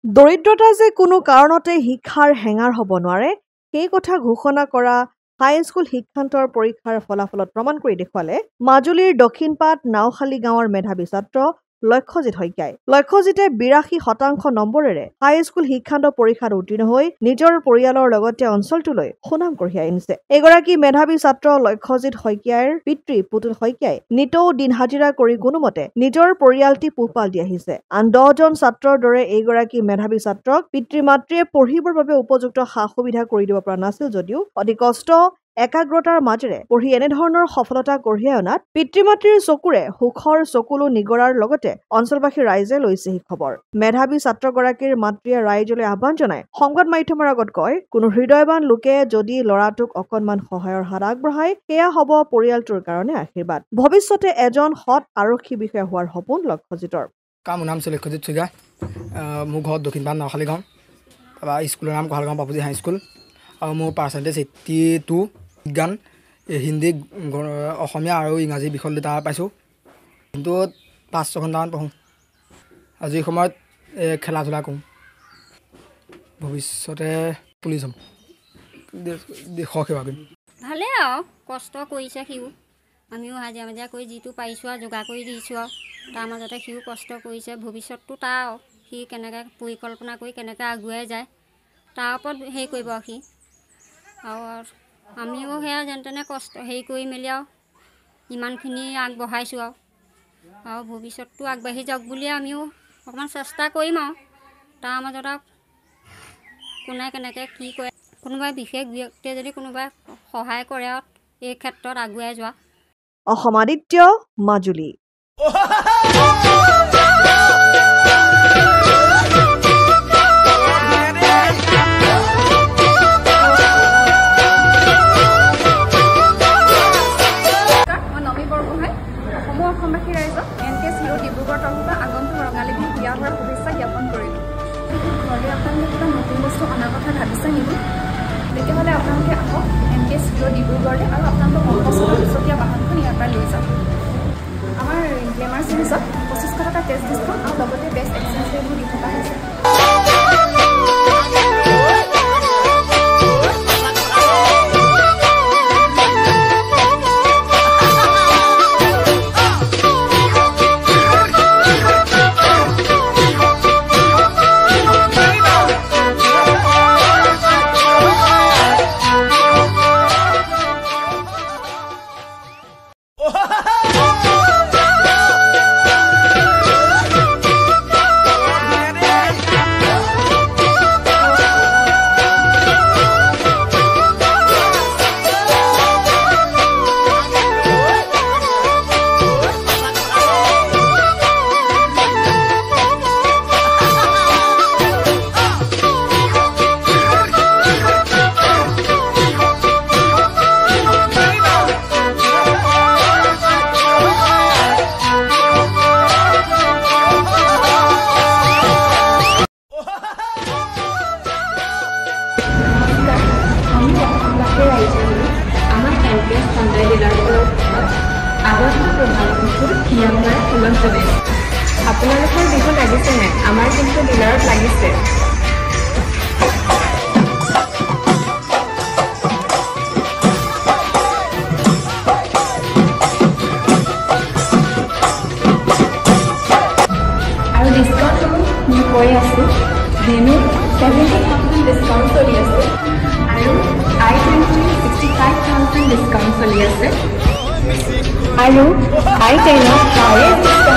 দৰিদ্ৰতা যে কোনো কাৰণতে শিক্ষাৰ হেঙাৰ হ'ব নোৱাৰে সেই কথা ঘোষণা কৰা হাইস্কুল শিক্ষান্তৰ পৰীক্ষাৰ ফলাফলত প্ৰমাণ কৰি দেখুৱালে মাজুলীৰ দক্ষিণপাট নাওখালী গাঁৱৰ মেধাৱী ছাত্ৰ লক্ষ্যজিৎ শইকীয়াই। লক্ষ্যজিতে ৮২% নম্বৰেৰে হাইস্কুল শিক্ষান্ত পৰীক্ষাত উত্তীৰ্ণ হৈ নিজৰ পৰিয়ালৰ লগতে অঞ্চলটোলৈ সুনাম কঢ়িয়াই আনিছে। এগৰাকী মেধাৱী ছাত্ৰ লক্ষ্যজিৎ শইকীয়াৰ পিতৃ পুতুল শইকীয়াই নিতৌ দিন হাজিৰা কৰি কোনোমতে নিজৰ পৰিয়ালটি পোহপাল দি আহিছে। আন 10জন ছাত্ৰৰ দৰে এইগৰাকী মেধাৱী ছাত্ৰক পিতৃ মাতৃয়ে পঢ়িবৰ বাবে উপযুক্ত সা সুবিধা কৰি দিব পৰা নাছিল যদিও অতি কষ্ট একাগ্ৰতাৰ মাজেৰে পঢ়ি এনেধৰণৰ সফলতা কঢ়িয়াই অনাত পিতৃ মাতৃৰ চকুৰে সুখৰ চকুলো নিগৰাৰ লগতে অঞ্চলবাসীৰ ৰাইজে লৈছেহি খবৰ। মেধাৱী ছাত্ৰগৰাকীৰ মাতৃয়ে ৰাইজলৈ আহ্বান জনাই সংবাদ মাধ্যমৰ আগত কয়, কোনো হৃদয়বান লোকে যদি ল'ৰাটোক অকণমান সহায়ৰ হাত আগবঢ়ায় সেয়া হ'ব পৰিয়ালটোৰ কাৰণে আশীৰ্বাদ। ভৱিষ্যতে এজন সৎ আৰক্ষী বিষয়া হোৱাৰ সপোন লক্ষ্যজিতৰ। মোৰ নাম লক্ষ্যজিৎ শইকীয়া। মোৰ ঘৰত দক্ষিণপাট নাওখালী গাঁও। তাৰপৰা স্কুলৰ নাম কঁহালগাঁও বাপুজী হাইস্কুল। আৰু মোৰ পাৰ্চেণ্টেজ 82 বিজ্ঞান, হিন্দী, অসমীয়া আৰু ইংৰাজী বিষয় দুটা পাইছোঁ। কিন্তু 5-6 ঘণ্টামান পঢ়োঁ। আজিৰ সময়ত খেলা ধূলা কৰোঁ। ভৱিষ্যতে পুলিচ হ'ম, দেশৰ সেৱা কৰিম। ভালেই আৰু কষ্ট কৰিছে সিও, আমিও হাজিৰা মাজিৰা কৰি যিটো পাৰিছোঁ আৰু যোগাৰ কৰি দিছোঁ আৰু তাৰ মাজতে সিও কষ্ট কৰিছে। ভৱিষ্যতটো তাৰ সি কেনেকৈ পৰিকল্পনা কৰি কেনেকৈ আগুৱাই যায় তাৰ ওপৰত হেৰি কৰিব সি। আৰু আমিও সেয়া যেন তেনে কষ্ট হেৰি কৰি মেলি আৰু ইমানখিনি আগবঢ়াইছোঁ আৰু ভৱিষ্যতটো আগবাঢ়ি যাওক বুলিয়ে আমিও অকণমান চেষ্টা কৰিম আৰু তাৰ মাজত আৰু কোনে কেনেকৈ কি কৰে, কোনোবাই বিশেষ ব্যক্তিয়ে যদি কোনোবাই সহায় কৰে আৰু এই ক্ষেত্ৰত আগুৱাই যোৱা। অসম আদিত্য, মাজুলী। অসমবাসী ৰাইজক NKS হিৰো ডিব্ৰুগড় তৰফৰ আগন্তুক ৰঙালী বিহু বিয়া হোৱাৰ শুভেচ্ছা জ্ঞাপন কৰিলোঁ। ঘৰলৈ আপোনালোকে কিবা নতুন বস্তু অনাৰ কথা ভাবিছে নেকি? তেতিয়াহ'লে আপোনালোকে আহক NKS হিৰো ডিব্ৰুগড়লৈ আৰু আপোনালোকৰ মনপচন্দৰ দুচকীয়া বাহনখন ইয়াৰ পৰা লৈ যাওক। আমাৰ গ্লেমাৰ চিৰিজত 2500 টকা কেছ ডিছকাউণ্ট আৰু লগতে বেষ্ট এক্সচেঞ্জ ৰেটবোৰ দি থকা হৈছে। আপোনালোকৰ বিহু লাগিছে নাই? আমাৰ কিন্তু ডিলাৰত লাগিছে। আৰু ডিছকাউণ্টসমূহ মই কৈ আছোঁ, ভেনু 70,000 ডিছকাউণ্ট চলি আছে আৰু I-20 65,000 ডিছকাউণ্ট চলি আছে আৰু I-10 হাইয়েষ্ট